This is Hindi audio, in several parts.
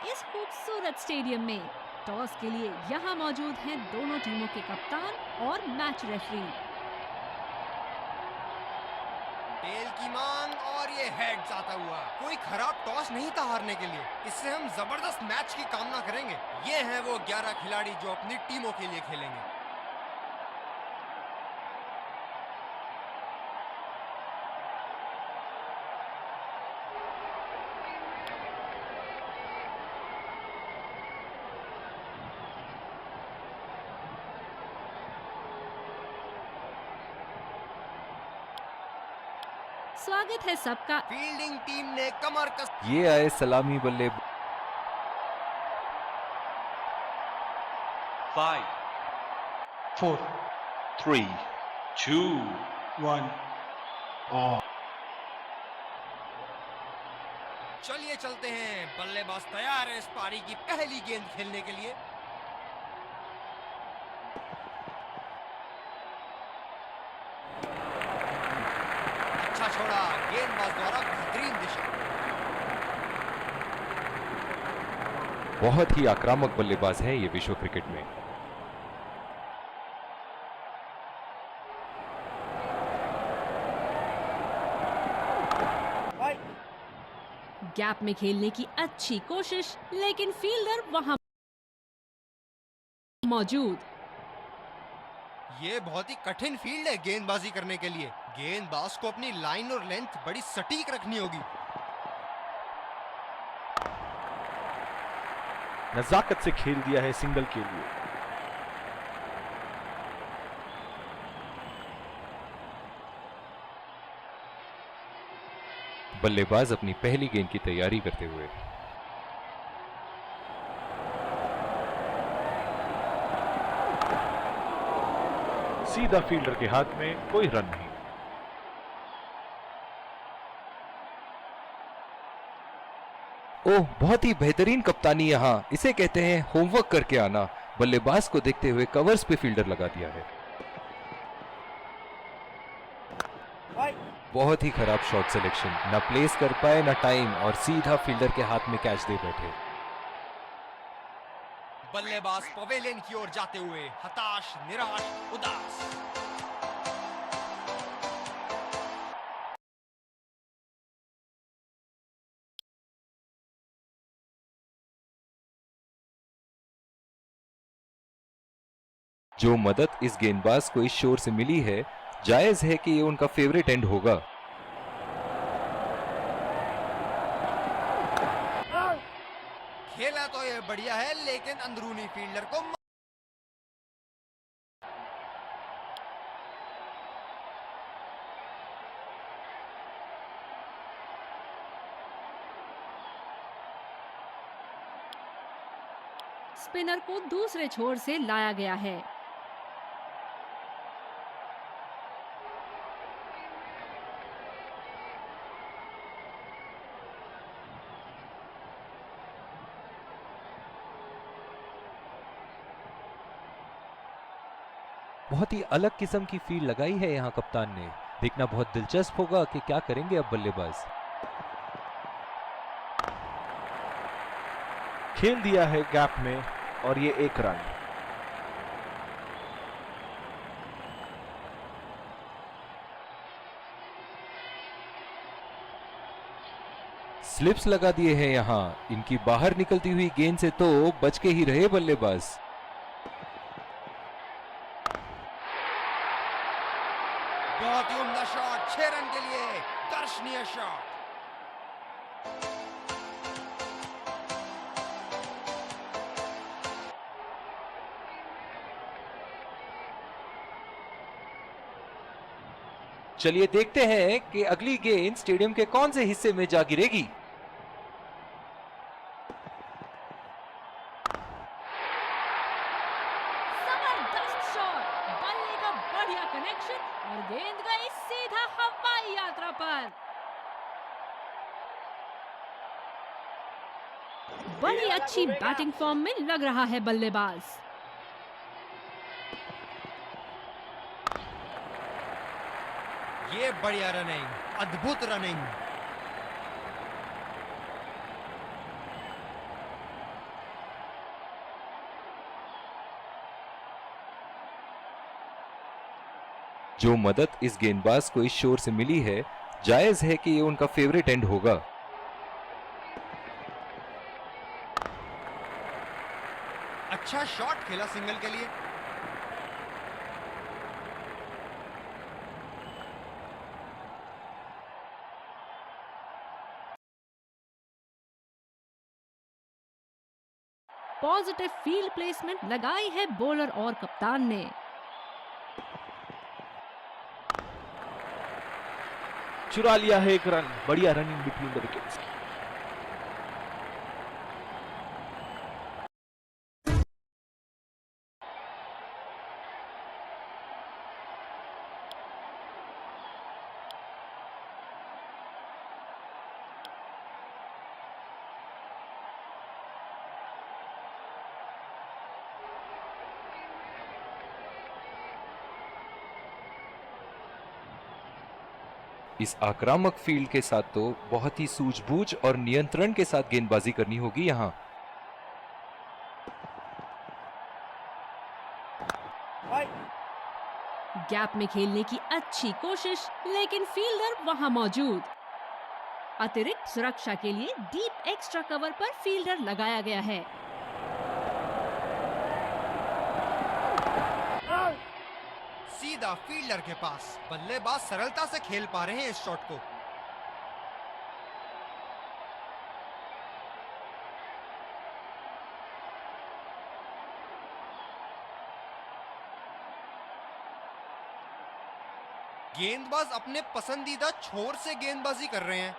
इस खूबसूरत स्टेडियम में। टॉस के लिए यहाँ मौजूद हैं दोनों टीमों के कप्तान और मैच रेफरी। टेल की मांग और ये हेड्स आता हुआ। कोई खराब टॉस नहीं था हारने के लिए। इससे हम जबरदस्त मैच की कामना करेंगे। ये हैं वो 11 खिलाड़ी जो अपनी टीमों के लिए खेलेंगे। स्वागत है सबका। फील्डिंग टीम ने कमर कस। ये आए सलामी बल्ले। 5 4 3 2 1 चलिए चलते हैं। बल्लेबाज तैयार है इस पारी की पहली गेंद खेलने के लिए। अच्छा छोड़ा, गेंदबाज द्वारा बेहतरीन दिशा। बहुत ही आक्रामक बल्लेबाज हैं ये विश्व क्रिकेट में। गैप में खेलने की अच्छी कोशिश, लेकिन फील्डर वहां मौजूद। ये बहुत ही कठिन फील्ड है गेंदबाजी करने के लिए। गेंदबाज को अपनी लाइन और लेंथ बड़ी सटीक रखनी होगी। नजाकत से खेल दिया है सिंगल के लिए। बल्लेबाज अपनी पहली गेंद की तैयारी करते हुए। सीधा फील्डर के हाथ में, कोई रन नहीं। ओह, बहुत ही बेहतरीन कप्तानी यहाँ। इसे कहते हैं होमवर्क करके आना। बल्लेबाज को देखते हुए कवर्स पे फील्डर लगा दिया है। बहुत ही खराब शॉट सिलेक्शन। ना प्लेस कर पाए ना टाइम, और सीधा फील्डर के हाथ में कैच दे बैठे। बल्लेबाज पवेलियन की ओर जाते हुए हताश, निराश, उदास। जो मदद इस गेंदबाज को इस शोर से मिली है, जायज है कि ये उनका फेवरेट एंड होगा। खेला तो ये बढ़िया है, लेकिन अंदरूनी फील्डर को स्पिनर को दूसरे छोर से लाया गया है। बहुत ही अलग किस्म की फील्ड लगाई है यहाँ कप्तान ने। देखना बहुत दिलचस्प होगा कि क्या करेंगे अब बल्लेबाज। खेल दिया है गैप में, और ये एक रन। स्लिप्स लगा दिए हैं यहाँ। इनकी बाहर निकलती हुई गेंद से तो बच के ही रहे बल्लेबाज। बहुत ही उम्दा शॉट, 6 रन के लिए दर्शनीय शॉट। चलिए देखते हैं कि अगली गेंद स्टेडियम के कौन से हिस्से में जा गिरेगी। जबरदस्त शॉट, बल्ले का बढ़िया कनेक्शन और गेंद गई सीधा हवाई यात्रा पर। बड़ी अच्छी बैटिंग फॉर्म में लग रहा है बल्लेबाज। ये बढ़िया रनिंग, अद्भुत रनिंग। जो मदद इस गेंदबाज को इस शोर से मिली है, जायज है कि ये उनका फेवरेट एंड होगा। अच्छा शॉट खेला सिंगल के लिए। पॉजिटिव फील्ड प्लेसमेंट लगाई है बॉलर और कप्तान ने। चुरा लिया है एक रन। बढ़िया रनिंग बिटवीन द विकेट्स। इस आक्रामक फील्ड के साथ तो बहुत ही सूझबूझ और नियंत्रण के साथ गेंदबाजी करनी होगी यहाँ। गैप में खेलने की अच्छी कोशिश, लेकिन फील्डर वहां मौजूद। अतिरिक्त सुरक्षा के लिए डीप एक्स्ट्रा कवर पर फील्डर लगाया गया है। सीधा फील्डर के पास। बल्लेबाज सरलता से खेल पा रहे हैं इस शॉट को। गेंदबाज अपने पसंदीदा छोर से गेंदबाजी कर रहे हैं।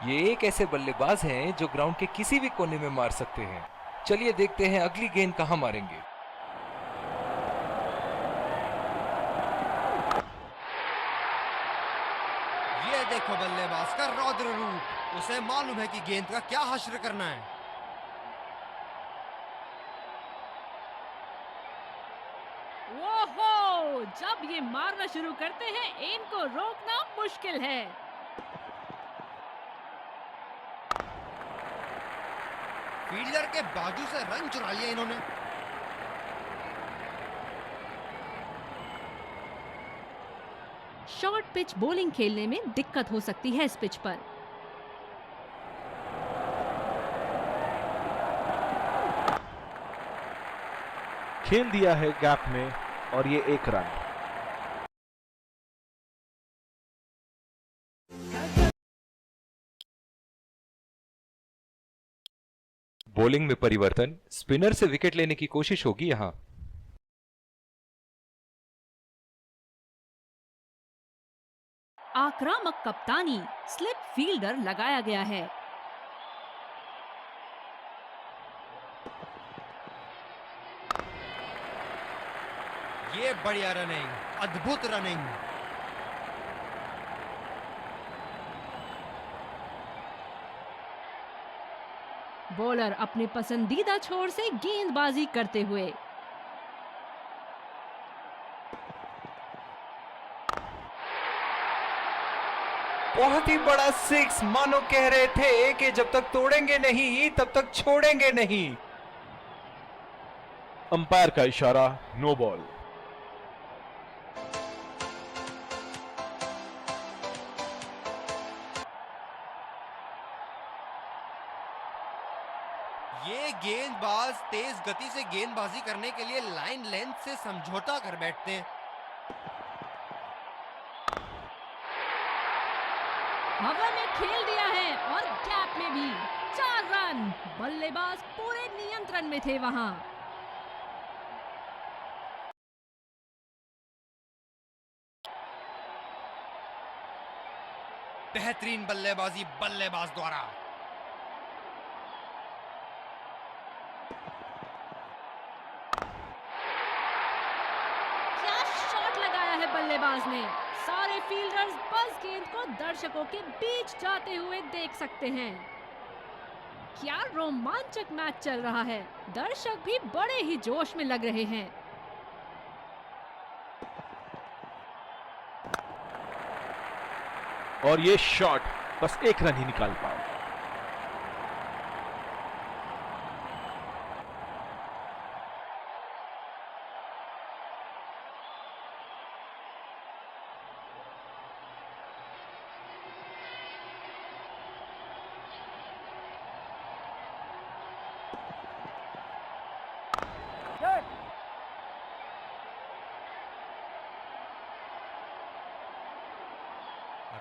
ये एक ऐसे बल्लेबाज हैं जो ग्राउंड के किसी भी कोने में मार सकते हैं। चलिए देखते हैं अगली गेंद कहां मारेंगे। ये देखो बल्लेबाज का रौद्र रूप। उसे मालूम है कि गेंद का क्या हश्र करना है। ओहो! जब ये मारना शुरू करते हैं, इनको रोकना मुश्किल है। फील्डर के बाजू से रन चुरा लिया इन्होंने। शॉर्ट पिच बॉलिंग खेलने में दिक्कत हो सकती है इस पिच पर। खेल दिया है गैप में और ये एक रन। बॉलिंग में परिवर्तन, स्पिनर से विकेट लेने की कोशिश होगी यहां। आक्रामक कप्तानी, स्लिप फील्डर लगाया गया है। ये बढ़िया रनिंग, अद्भुत रनिंग। बॉलर अपने पसंदीदा छोर से गेंदबाजी करते हुए। बहुत ही बड़ा सिक्स। मानो कह रहे थे कि जब तक तोड़ेंगे नहीं तब तक छोड़ेंगे नहीं। अंपायर का इशारा, नो बॉल। ये गेंदबाज तेज गति से गेंदबाजी करने के लिए लाइन लेंथ से समझौता कर बैठते हैं। हवा में खेल दिया है और गैप में भी 4 रन। बल्लेबाज पूरे नियंत्रण में थे वहां। बेहतरीन बल्लेबाजी बल्लेबाज द्वारा। क्या शॉट लगाया है बल्लेबाज ने। सारे फील्डर्स बस गेंद को दर्शकों के बीच जाते हुए देख सकते हैं। क्या रोमांचक मैच चल रहा है। दर्शक भी बड़े ही जोश में लग रहे हैं। और ये शॉट बस एक रन ही निकाल पाए।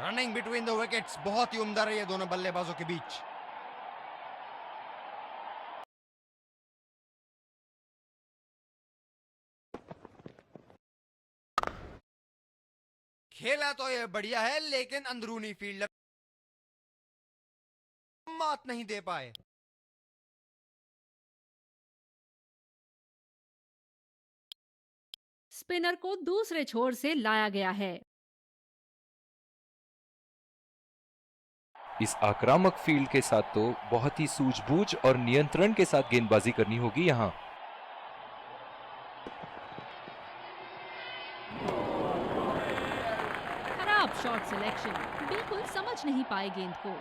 रनिंग बिटवीन द विकेट्स बहुत ही उम्दा रही है दोनों बल्लेबाजों के बीच। खेला तो ये बढ़िया है, लेकिन अंदरूनी फील्डर मात नहीं दे पाए। स्पिनर को दूसरे छोर से लाया गया है। इस आक्रामक फील्ड के साथ तो बहुत ही सूझबूझ और नियंत्रण के साथ गेंदबाजी करनी होगी यहाँ। खराब शॉट सिलेक्शन, बिल्कुल समझ नहीं पाए गेंद को।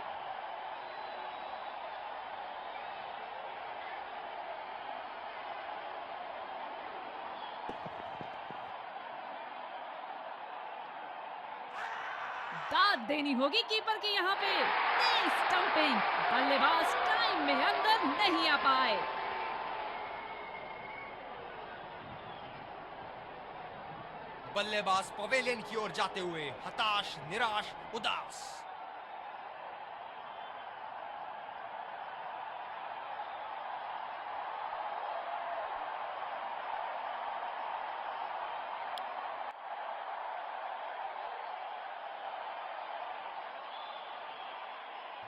दाद देनी होगी कीपर की यहाँ पे। स्टंपिंग, बल्लेबाज टाइम में अंदर नहीं आ पाए। बल्लेबाज पवेलियन की ओर जाते हुए हताश, निराश, उदास।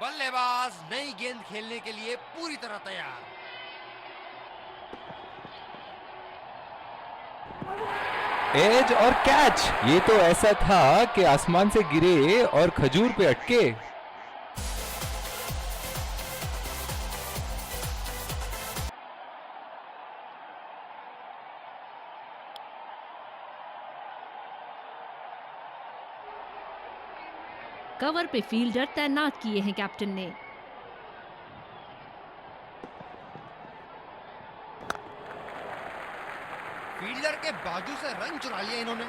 बल्लेबाज नई गेंद खेलने के लिए पूरी तरह तैयार। एज और कैच, ये तो ऐसा था कि आसमान से गिरे और खजूर पे अटके। कवर पे फील्डर तैनात किए हैं कैप्टन ने। फील्डर के बाजू से रन चुरा लिया इन्होंने।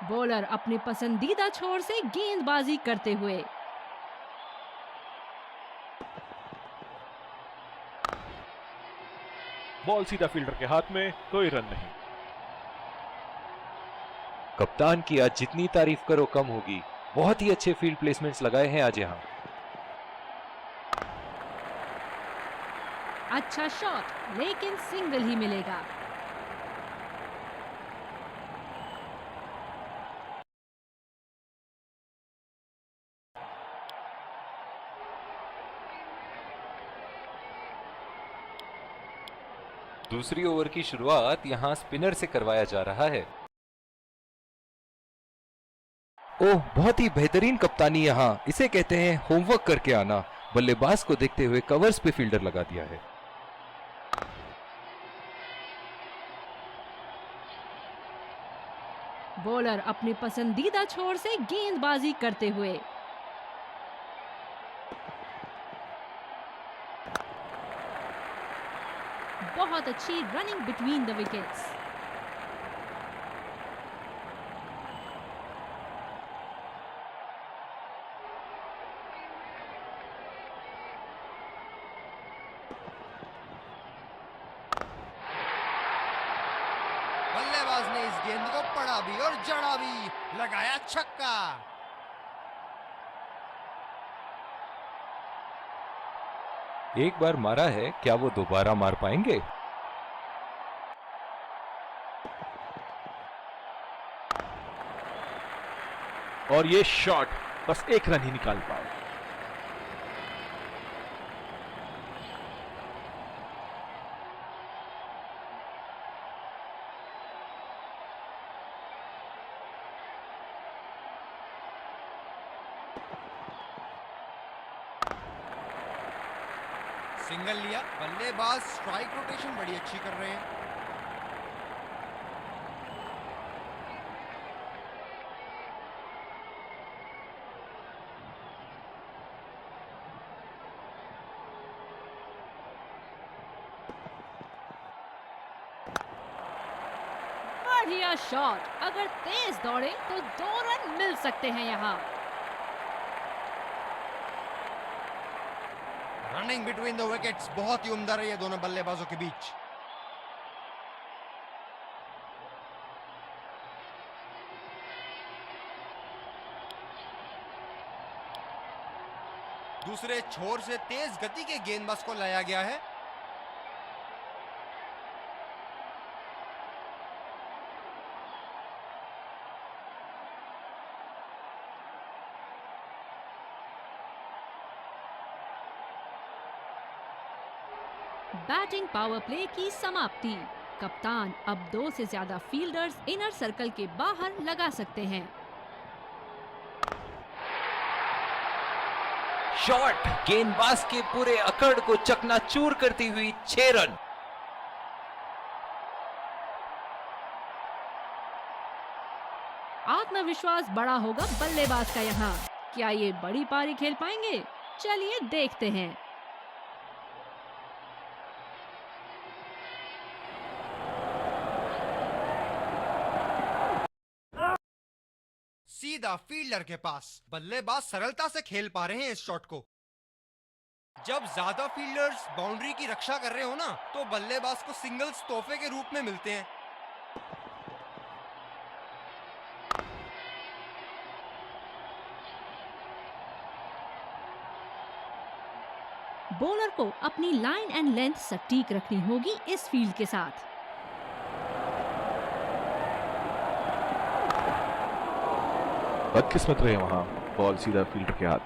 बॉलर अपने पसंदीदा छोर से गेंदबाजी करते हुए। बॉल सीधा फील्डर के हाथ में, कोई रन नहीं। कप्तान की आज जितनी तारीफ करो कम होगी। बहुत ही अच्छे फील्ड प्लेसमेंट्स लगाए हैं आज यहाँ। अच्छा शॉट, लेकिन सिंगल ही मिलेगा। दूसरी ओवर की शुरुआत यहाँ स्पिनर से करवाया जा रहा है। ओह, बहुत ही बेहतरीन कप्तानी यहाँ, इसे कहते हैं होमवर्क करके आना। बल्लेबाज को देखते हुए कवर्स पे फील्डर लगा दिया है। बॉलर अपने पसंदीदा छोर से गेंदबाजी करते हुए। बहुत अच्छी रनिंग बिटवीन द विकेट्स। बल्लेबाज ने इस गेंद को पड़ा भी और जड़ा भी, लगाया छक्का। एक बार मारा है, क्या वो दोबारा मार पाएंगे? और ये शॉट बस एक रन ही निकाल पाए। सिंगल लिया, बल्लेबाज स्ट्राइक रोटेशन बड़ी अच्छी कर रहे हैं। बढ़िया शॉट, अगर तेज दौड़े तो 2 रन मिल सकते हैं यहाँ। रनिंग बिटवीन द विकेट्स बहुत ही उम्दा रही है दोनों बल्लेबाजों के बीच। दूसरे छोर से तेज गति के गेंदबाज को लाया गया है। बैटिंग पावर प्ले की समाप्ति। कप्तान अब 2 से ज्यादा फील्डर्स इनर सर्कल के बाहर लगा सकते हैं। शॉट गेंदबाज के पूरे अकड़ को चकनाचूर करती हुई 6 रन। आत्मविश्वास बड़ा होगा बल्लेबाज का यहाँ। क्या ये बड़ी पारी खेल पाएंगे? चलिए देखते हैं। सीधा फील्डर के पास। बल्लेबाज सरलता से खेल पा रहे हैं इस शॉट को। जब ज्यादा फील्डर्स बाउंड्री की रक्षा कर रहे हो ना, तो बल्लेबाज को सिंगल्स तोहफे के रूप में मिलते हैं। बॉलर को अपनी लाइन एंड लेंथ सटीक रखनी होगी इस फील्ड के साथ। बदकिस्मत रहे वहां, बॉल सीधा फील्डर के हाथ।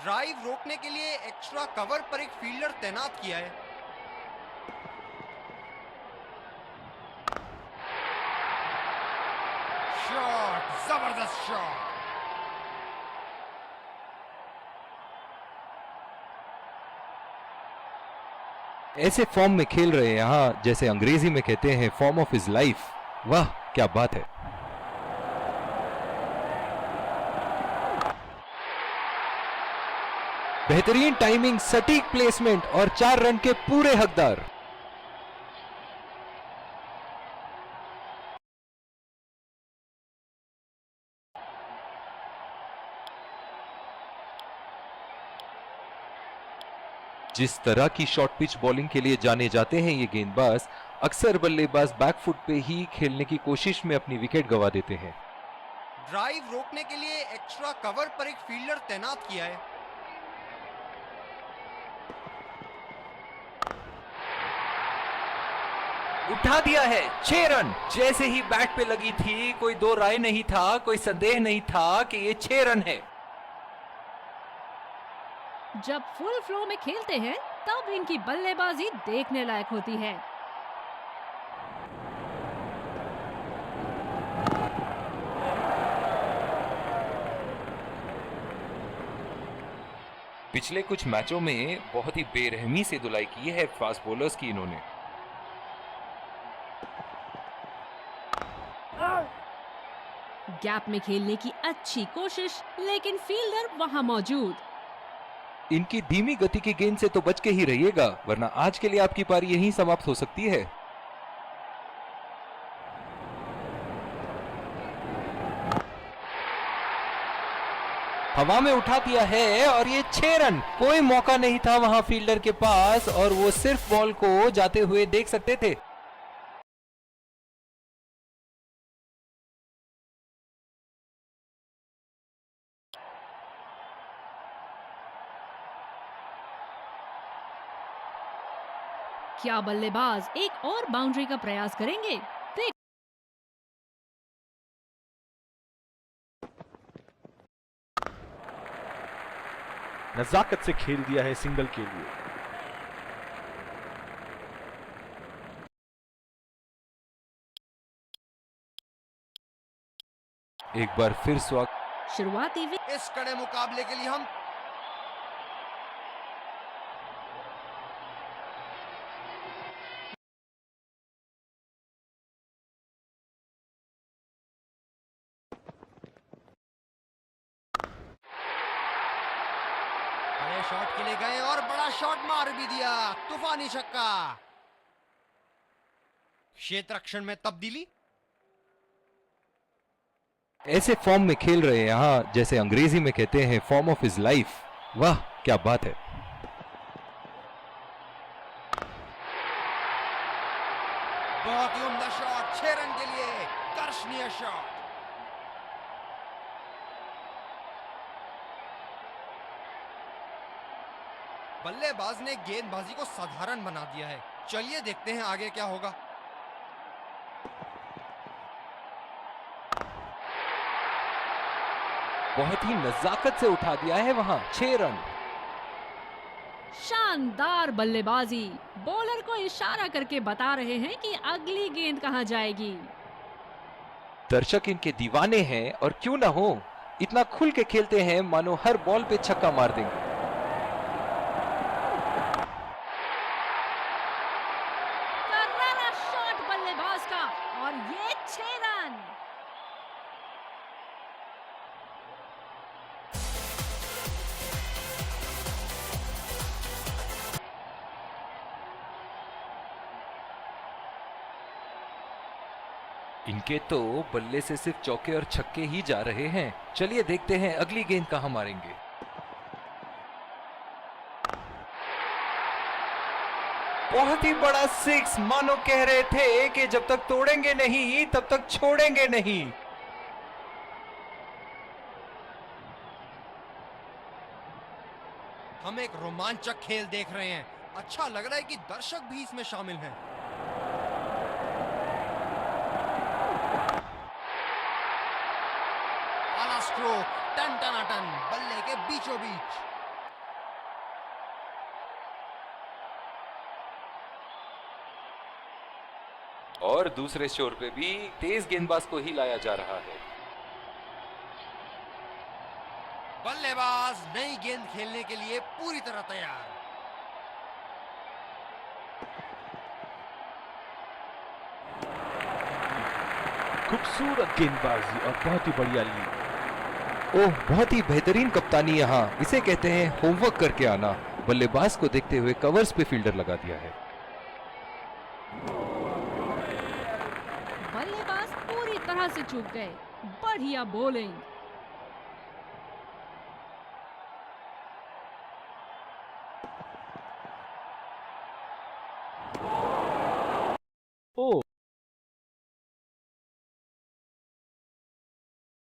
ड्राइव रोकने के लिए एक्स्ट्रा कवर पर एक फील्डर तैनात किया है। शॉट, जबरदस्त शॉट। ऐसे फॉर्म में खेल रहे हैं यहाँ, जैसे अंग्रेजी में कहते हैं फॉर्म ऑफ हिज लाइफ। वाह क्या बात है। बेहतरीन टाइमिंग, सटीक प्लेसमेंट और 4 रन के पूरे हकदार। जिस तरह की शॉर्ट पिच बॉलिंग के लिए जाने जाते हैं ये गेंदबाज, अक्सर बल्लेबाज बैकफुट पे ही खेलने की कोशिश में अपनी विकेट गंवा देते हैं। ड्राइव रोकने के लिए एक्स्ट्रा कवर पर एक फील्डर तैनात किया है। उठा दिया है 6 रन। जैसे ही बैट पे लगी थी, कोई दो राय नहीं था, कोई संदेह नहीं था कि ये 6 रन है। जब फुल फ्लो में खेलते हैं तब इनकी बल्लेबाजी देखने लायक होती है। पिछले कुछ मैचों में बहुत ही बेरहमी से धुलाई की है फास्ट बॉलर्स की इन्होंने। गैप में खेलने की अच्छी कोशिश, लेकिन फील्डर वहां मौजूद। इनकी धीमी गति की गेंद से तो बच के ही रहिएगा, वरना आज के लिए आपकी पारी यहीं समाप्त हो सकती है। हवा में उठा दिया है और ये 6 रन। कोई मौका नहीं था वहां फील्डर के पास और वो सिर्फ बॉल को जाते हुए देख सकते थे। क्या बल्लेबाज एक और बाउंड्री का प्रयास करेंगे? देख नजाकत से खेल दिया है सिंगल के लिए। एक बार फिर स्वागत। शुरुआती इस कड़े मुकाबले के लिए हम चले गए और बड़ा शॉट मार भी दिया, तूफानी छक्का। क्षेत्र रक्षण में तब्दीली। ऐसे फॉर्म में खेल रहे हैं यहाँ, जैसे अंग्रेजी में कहते हैं फॉर्म ऑफ हिज लाइफ। वाह क्या बात है। बहुत ही उम्दा शॉट, 6 रन के लिए कर्षणीय शॉट। बल्लेबाज ने गेंदबाजी को साधारण बना दिया है। चलिए देखते हैं आगे क्या होगा। बहुत ही नजाकत से उठा दिया है वहां, 6 रन। शानदार बल्लेबाजी। बॉलर को इशारा करके बता रहे हैं कि अगली गेंद कहां जाएगी। दर्शक इनके दीवाने हैं और क्यों ना हो, इतना खुल के खेलते हैं मानो हर बॉल पे छक्का मार देंगे। करारा शॉट बल्लेबाज का और ये 6 रन। इनके तो बल्ले से सिर्फ चौके और छक्के ही जा रहे हैं। चलिए देखते हैं अगली गेंद कहां मारेंगे। बहुत ही बड़ा 6, मानो कह रहे थे कि जब तक तोड़ेंगे नहीं तब तक छोड़ेंगे नहीं। हम एक रोमांचक खेल देख रहे हैं। अच्छा लग रहा है कि दर्शक भी इसमें शामिल हैं। आला स्ट्रोक, टन टनाटन, बल्ले के बीचों बीच। और दूसरे छोर पे भी तेज गेंदबाज को ही लाया जा रहा है। बल्लेबाज नई गेंद खेलने के लिए पूरी तरह तैयार। खूबसूरत गेंदबाजी और बहुत ही बढ़िया लीड। ओह, बहुत ही बेहतरीन कप्तानी यहाँ, इसे कहते हैं होमवर्क करके आना। बल्लेबाज को देखते हुए कवर्स पे फील्डर लगा दिया है। बल्लेबाज पूरी तरह से चूक गए। बढ़िया बॉलिंग। ओ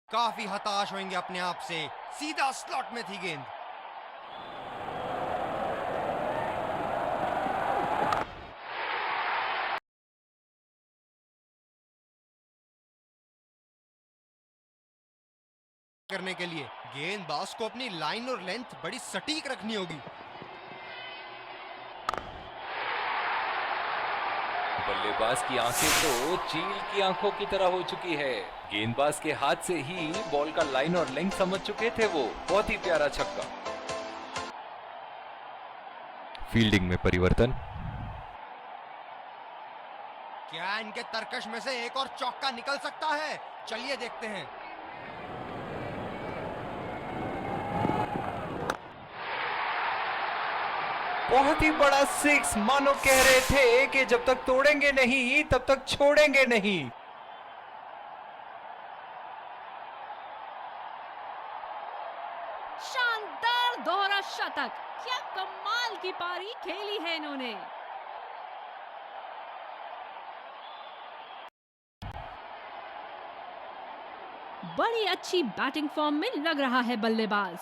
काफी हताश होंगे अपने आप से। सीधा स्लॉट में थी गेंद। करने के लिए गेंदबाज को अपनी लाइन और लेंथ बड़ी सटीक रखनी होगी। बल्लेबाज की आंखें तो चील की आंखों की तरह हो चुकी है। गेंदबाज के हाथ से ही बॉल का लाइन और लेंथ समझ चुके थे वो। बहुत ही प्यारा छक्का। फील्डिंग में परिवर्तन। क्या इनके तरकश में से एक और चौका निकल सकता है? चलिए देखते हैं। बहुत ही बड़ा 6, मानो कह रहे थे कि जब तक तोड़ेंगे नहीं तब तक छोड़ेंगे नहीं। शानदार दोहरा शतक। क्या कमाल की पारी खेली है इन्होंने। बड़ी अच्छी बैटिंग फॉर्म में लग रहा है बल्लेबाज।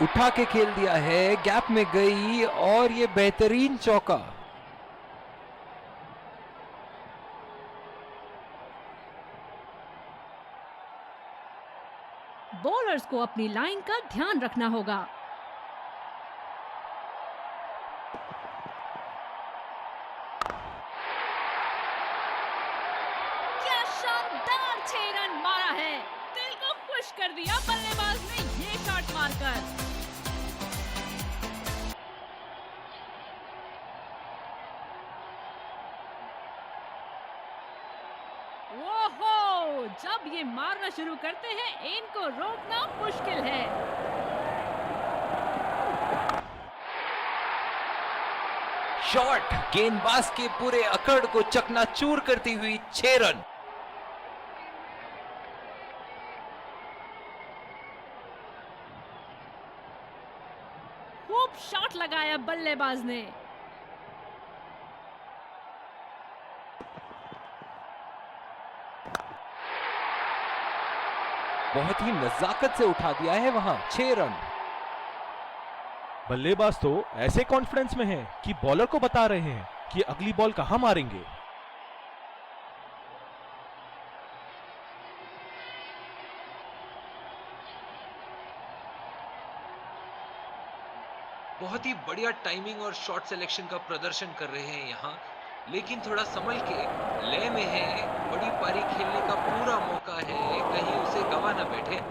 उठा के खेल दिया है, गैप में गई और ये बेहतरीन चौका। बॉलर्स को अपनी लाइन का ध्यान रखना होगा। क्या शानदार 6 रन मारा है। दिल को खुश कर दिया बल्लेबाज ने ये शॉट मारकर। ओहो, जब ये मारना शुरू करते हैं इनको रोकना मुश्किल है। शॉट गेंदबाज के पूरे अकड़ को चकनाचूर करती हुई 6 रन। खूब शॉट लगाया बल्लेबाज ने। बहुत ही नजाकत से उठा दिया है वहां 6 रन। बल्लेबाज तो ऐसे कॉन्फिडेंस में है कि बॉलर को बता रहे हैं कि अगली बॉल कहां मारेंगे। बहुत ही बढ़िया टाइमिंग और शॉट सिलेक्शन का प्रदर्शन कर रहे हैं यहाँ, लेकिन थोड़ा संभल के, लय में है, बड़ी पारी खेलने का पूरा मौका है, कहीं उसे गवा ना बैठे।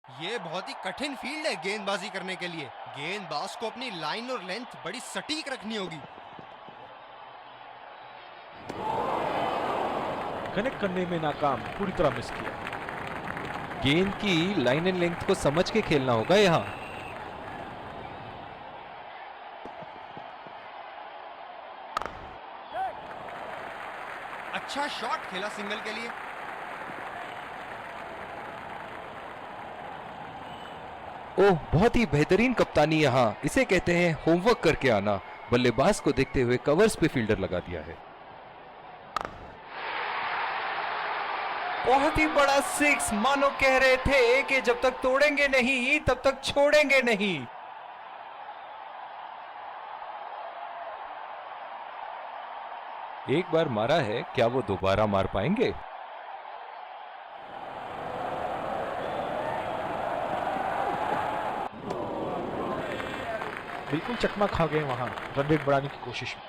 ये बहुत ही कठिन फील्ड है गेंदबाजी करने के लिए। गेंदबाज को अपनी लाइन और लेंथ बड़ी सटीक रखनी होगी। कनेक्ट करने में नाकाम, पूरी तरह मिस किया। गेंद की लाइन एंड लेंथ को समझ के खेलना होगा यहाँ। अच्छा शॉट खेला सिंगल के लिए। ओह, बहुत ही बेहतरीन कप्तानी यहाँ, इसे कहते हैं होमवर्क करके आना। बल्लेबाज को देखते हुए कवर्स पे फील्डर लगा दिया है। बहुत ही बड़ा 6, मानो कह रहे थे कि जब तक तोड़ेंगे नहीं तब तक छोड़ेंगे नहीं। एक बार मारा है, क्या वो दोबारा मार पाएंगे? बिल्कुल चकमा खा गए वहां रन रेट बढ़ाने की कोशिश में।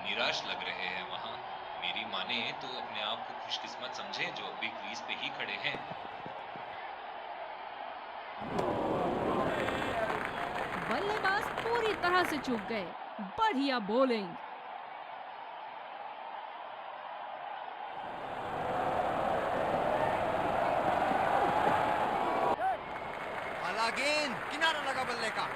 निराश लग रहे हैं वहां। मेरी माने तो अपने आप को खुशकिस्मत समझे जो अभी क्रीज पे ही खड़े हैं। बल्लेबाज पूरी तरह से चूक गए। बढ़िया बॉलिंग। आला गेंद, किनारा लगा बल्ले का।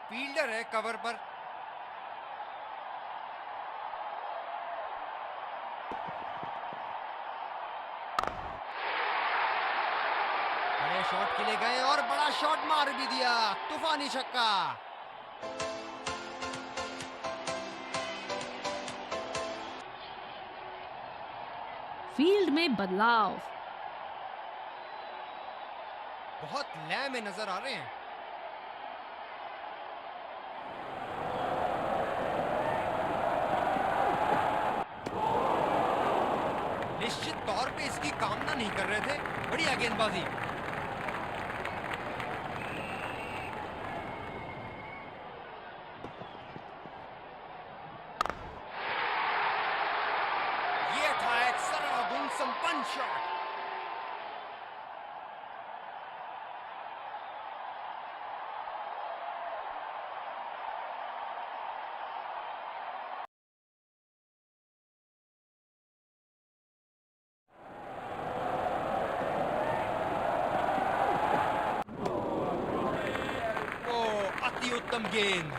फील्डर है कवर पर। बड़े शॉट के लिए गए और बड़ा शॉट मार भी दिया। तूफानी छक्का। फील्ड में बदलाव। बहुत लय में नजर आ रहे हैं। निश्चित तौर पे इसकी कामना नहीं कर रहे थे। बढ़िया गेंदबाजी। ये था एक सर्वगुण संपन्न शॉट। अति उत्तम गेंद।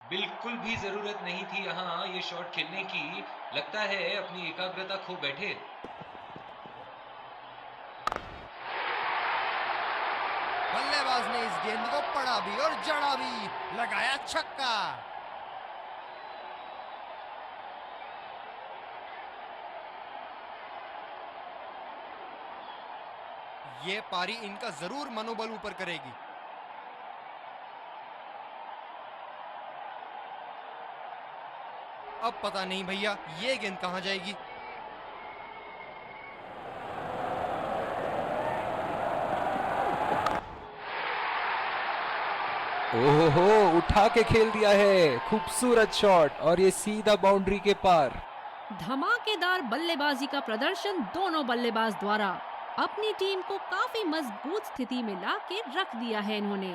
बिल्कुल भी जरूरत नहीं थी यहाँ ये शॉट खेलने की। लगता है अपनी एकाग्रता खो बैठे। बल्लेबाज ने इस गेंद को पड़ा भी और जड़ा भी। लगाया छक्का। ये पारी इनका जरूर मनोबल ऊपर करेगी। अब पता नहीं भैया ये गेंद कहां जाएगी। ओहो, उठा के खेल दिया है, खूबसूरत शॉट और ये सीधा बाउंड्री के पार। धमाकेदार बल्लेबाजी का प्रदर्शन दोनों बल्लेबाज द्वारा अपनी टीम को काफी मजबूत स्थिति में लाके रख दिया है इन्होंने।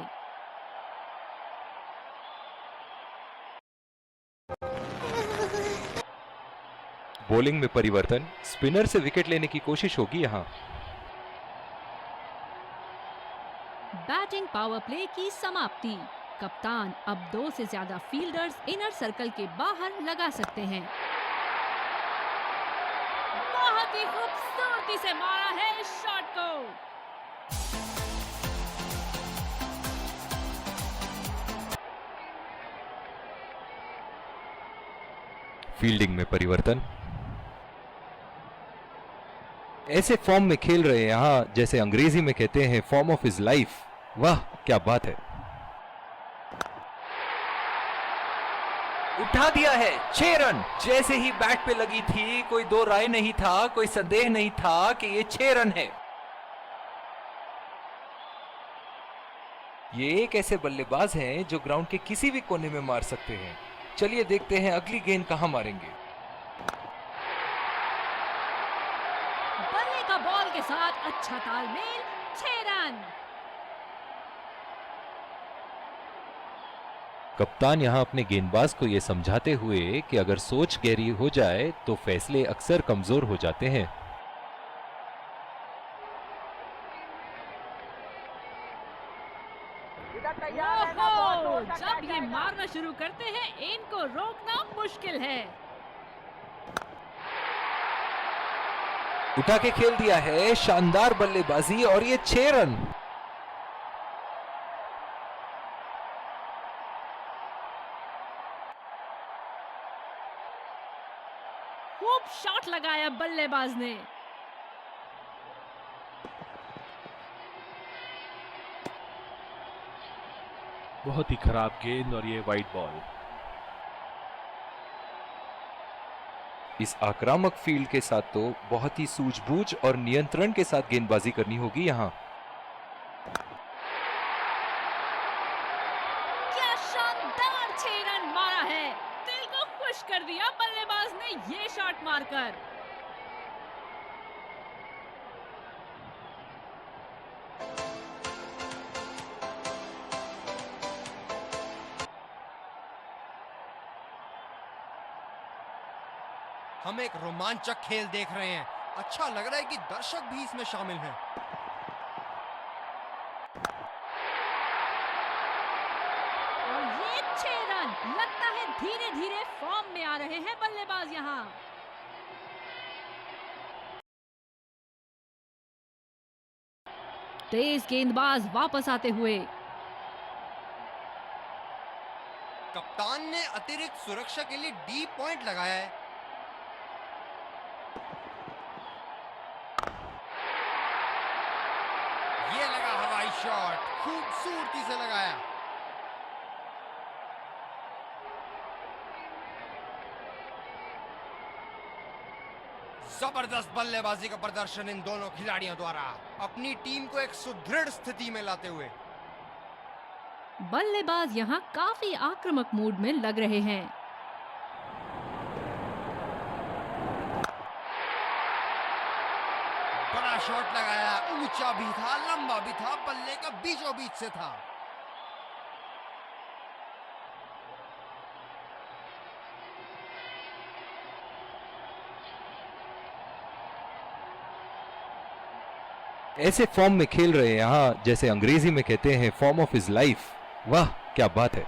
बॉलिंग में परिवर्तन, स्पिनर से विकेट लेने की कोशिश होगी यहाँ। बैटिंग पावर प्ले की समाप्ति। कप्तान अब 2 से ज्यादा फील्डर्स इनर सर्कल के बाहर लगा सकते हैं। बहुत ही खूबसूरती से मारा है इस शॉट को। फील्डिंग में परिवर्तन, ऐसे फॉर्म में खेल रहे हैं यहाँ जैसे अंग्रेजी में कहते हैं फॉर्म ऑफ हिज लाइफ। वाह क्या बात है। उठा दिया है, 6 रन। जैसे ही बैट पे लगी थी कोई दो राय नहीं था, कोई संदेह नहीं था कि ये 6 रन है। ये एक ऐसे बल्लेबाज हैं जो ग्राउंड के किसी भी कोने में मार सकते हैं। चलिए देखते हैं अगली गेंद कहां मारेंगे। बल्ले का बॉल के साथ अच्छा तालमेल, 6 रन। कप्तान यहां अपने गेंदबाज को यह समझाते हुए कि अगर सोच गहरी हो जाए तो फैसले अक्सर कमजोर हो जाते हैं। ओहो, जब ये मारना शुरू करते हैं इनको रोकना मुश्किल है। उठा के खेल दिया है, शानदार बल्लेबाजी और ये 6 रन। खूब शॉट लगाया बल्लेबाज ने। बहुत ही खराब गेंद और ये वाइड बॉल। इस आक्रामक फील्ड के साथ तो बहुत ही सूझबूझ और नियंत्रण के साथ गेंदबाजी करनी होगी यहाँ। क्या शानदार 6 रन मारा है। दिल को खुश कर दिया बल्लेबाज ने ये शॉट मारकर। हम एक रोमांचक खेल देख रहे हैं। अच्छा लग रहा है कि दर्शक भी इसमें शामिल हैं। और ये 6 रन। लगता है धीरे धीरे फॉर्म में आ रहे हैं बल्लेबाज यहाँ। तेज गेंदबाज वापस आते हुए। कप्तान ने अतिरिक्त सुरक्षा के लिए डी पॉइंट लगाया है। ये लगा हवाई शॉट, खूबसूरती से लगाया। जबरदस्त बल्लेबाजी का प्रदर्शन इन दोनों खिलाड़ियों द्वारा अपनी टीम को एक सुदृढ़ स्थिति में लाते हुए। बल्लेबाज यहाँ काफी आक्रामक मूड में लग रहे हैं। बड़ा शॉट लगाया, ऊंचा भी था, लंबा भी था, बल्ले का बीचों बीच से था। ऐसे फॉर्म में खेल रहे हैं यहाँ जैसे अंग्रेजी में कहते हैं फॉर्म ऑफ हिज लाइफ। वाह क्या बात है।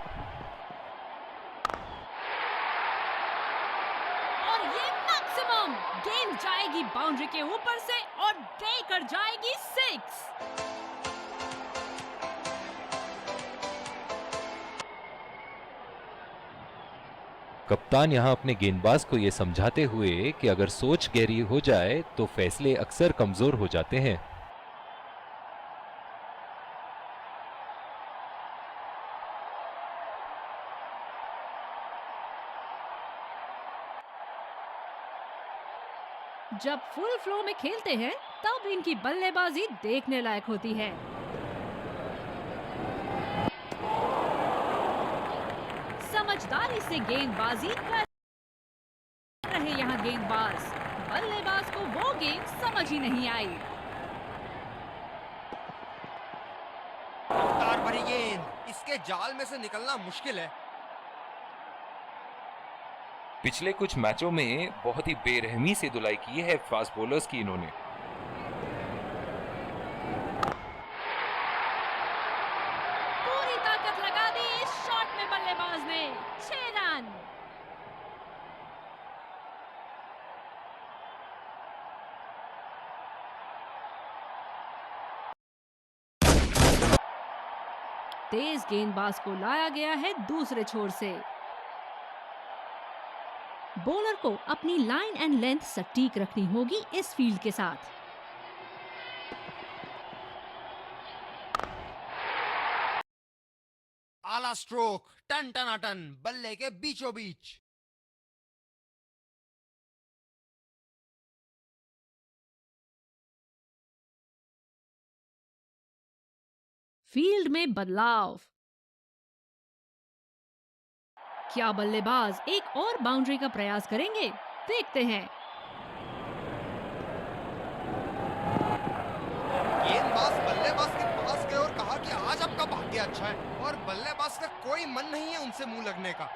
और ये मैक्सिमम। गेंद जाएगी बाउंड्री के ऊपर से और देकर जाएगी 6। कप्तान यहाँ अपने गेंदबाज को यह समझाते हुए कि अगर सोच गहरी हो जाए तो फैसले अक्सर कमजोर हो जाते हैं। जब फुल फ्लो में खेलते हैं तब इनकी बल्लेबाजी देखने लायक होती है। समझदारी से गेंदबाजी कर रहे यहाँ गेंदबाज। बल्लेबाज को वो गेंद समझ ही नहीं आई। रफ्तार भरी गेंद, इसके जाल में से निकलना मुश्किल है। पिछले कुछ मैचों में बहुत ही बेरहमी से धुलाई की है फास्ट बॉलर्स की इन्होंने। पूरी ताकत लगा दी इस शॉट में बल्लेबाज ने। 6 रन। तेज गेंदबाज को लाया गया है दूसरे छोर से। बॉलर को अपनी लाइन एंड लेंथ सटीक रखनी होगी इस फील्ड के साथ। आला स्ट्रोक, टन टनाटन, बल्ले के बीचों बीच। फील्ड में बदलाव। क्या बल्लेबाज एक और बाउंड्री का प्रयास करेंगे? देखते हैं। गेंदबाज बल्लेबाज के पास गए और कहा कि आज आपका भाग्य अच्छा है, और बल्लेबाज का कोई मन नहीं है उनसे मुंह लगने का।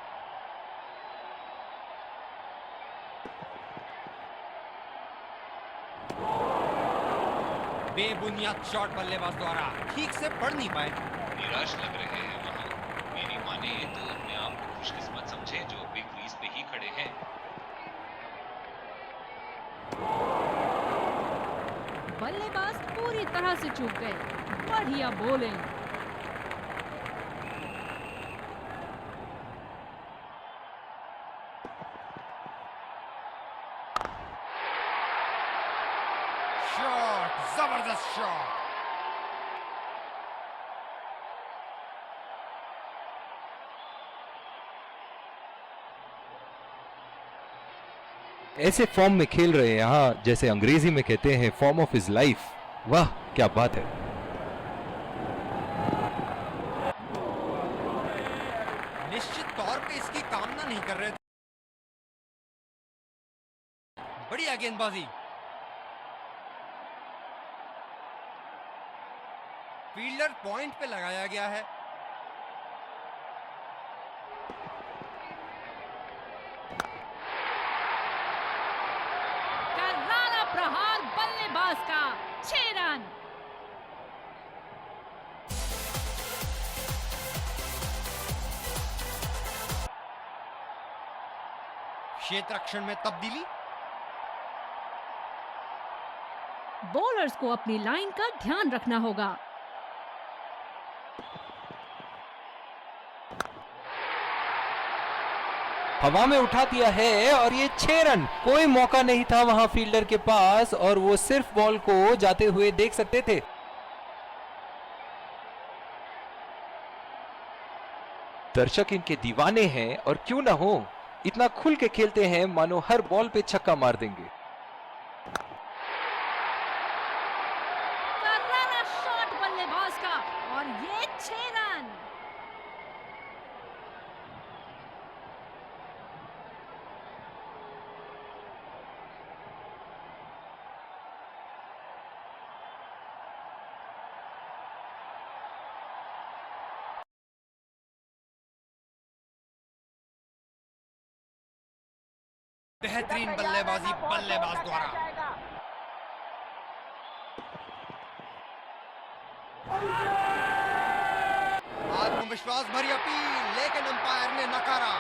बेबुनियाद शॉट बल्लेबाज द्वारा ठीक से पढ़ नहीं पाए। निराश लग रहे हैं वहां। मेरी माने तो अपने आप को खुशकिस्मत समझे जो बिग क्रीज पे ही खड़े हैं। बल्लेबाज पूरी तरह से चूक गए। बढ़िया बॉलिंग। शॉट, जबरदस्त शॉट। ऐसे फॉर्म में खेल रहे हैं यहाँ, जैसे अंग्रेजी में कहते हैं फॉर्म ऑफ हिज लाइफ। वाह क्या बात है। निश्चित तौर पे इसकी कामना नहीं कर रहे थे। बढ़िया गेंदबाजी। फील्डर पॉइंट पे लगाया गया है। करारा प्रहार बल्लेबाज का। 6 रन। क्षेत्र रक्षण में तब्दीली। बॉलर्स को अपनी लाइन का ध्यान रखना होगा। हवा में उठा दिया है और ये 6 रन। कोई मौका नहीं था वहां फील्डर के पास और वो सिर्फ बॉल को जाते हुए देख सकते थे। दर्शक इनके दीवाने हैं और क्यों ना हो, इतना खुल के खेलते हैं मानो हर बॉल पे छक्का मार देंगे। करारा शॉट बल्लेबाज का और ये 6 रन। बेहतरीन बल्लेबाजी बल्लेबाज द्वारा। आत्मविश्वास भरी अपील, लेकिन अंपायर ने नकारा।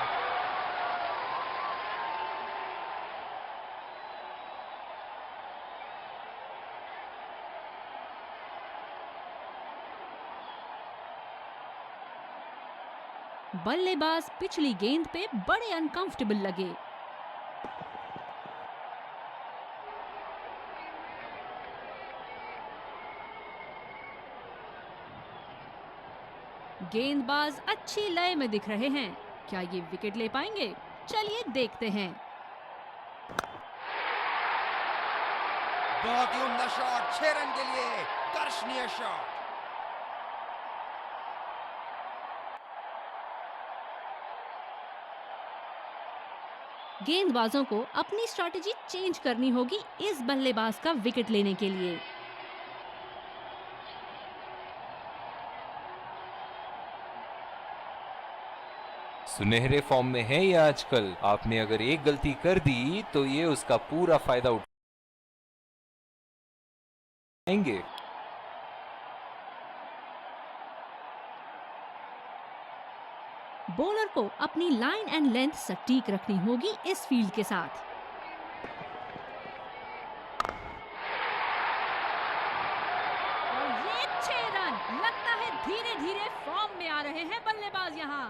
बल्लेबाज पिछली गेंद पे बड़े अनकंफर्टेबल लगे। गेंदबाज अच्छी लय में दिख रहे हैं। क्या ये विकेट ले पाएंगे? चलिए देखते हैं। बहुत ही उम्दा शॉट, 6 रन के लिए दर्शनीय शॉट। गेंदबाजों को अपनी स्ट्रैटेजी चेंज करनी होगी इस बल्लेबाज का विकेट लेने के लिए। सुनहरे फॉर्म में है ये आजकल। आपने अगर एक गलती कर दी तो ये उसका पूरा फायदा उठाएंगे। बॉलर को अपनी लाइन एंड लेंथ सटीक रखनी होगी इस फील्ड के साथ। और ये 6 रन। लगता है धीरे धीरे फॉर्म में आ रहे हैं बल्लेबाज यहाँ।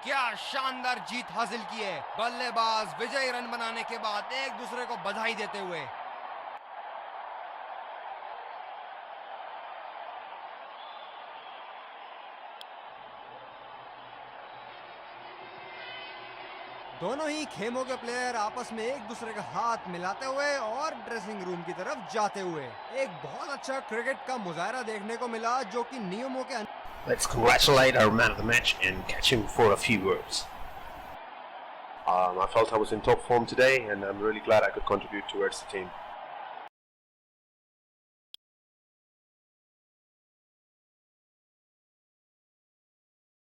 क्या शानदार जीत हासिल की है। बल्लेबाज विजयी रन बनाने के बाद एक दूसरे को बधाई देते हुए। दोनों ही खेमों के प्लेयर आपस में एक दूसरे का हाथ मिलाते हुए और ड्रेसिंग रूम की तरफ जाते हुए एक बहुत अच्छा क्रिकेट का मुजाहरा देखने को मिला, जो कि नियमों के Let's congratulate our man of the match and catch him for a few words. I felt I was in top form today, and I'm really glad I could contribute towards the team.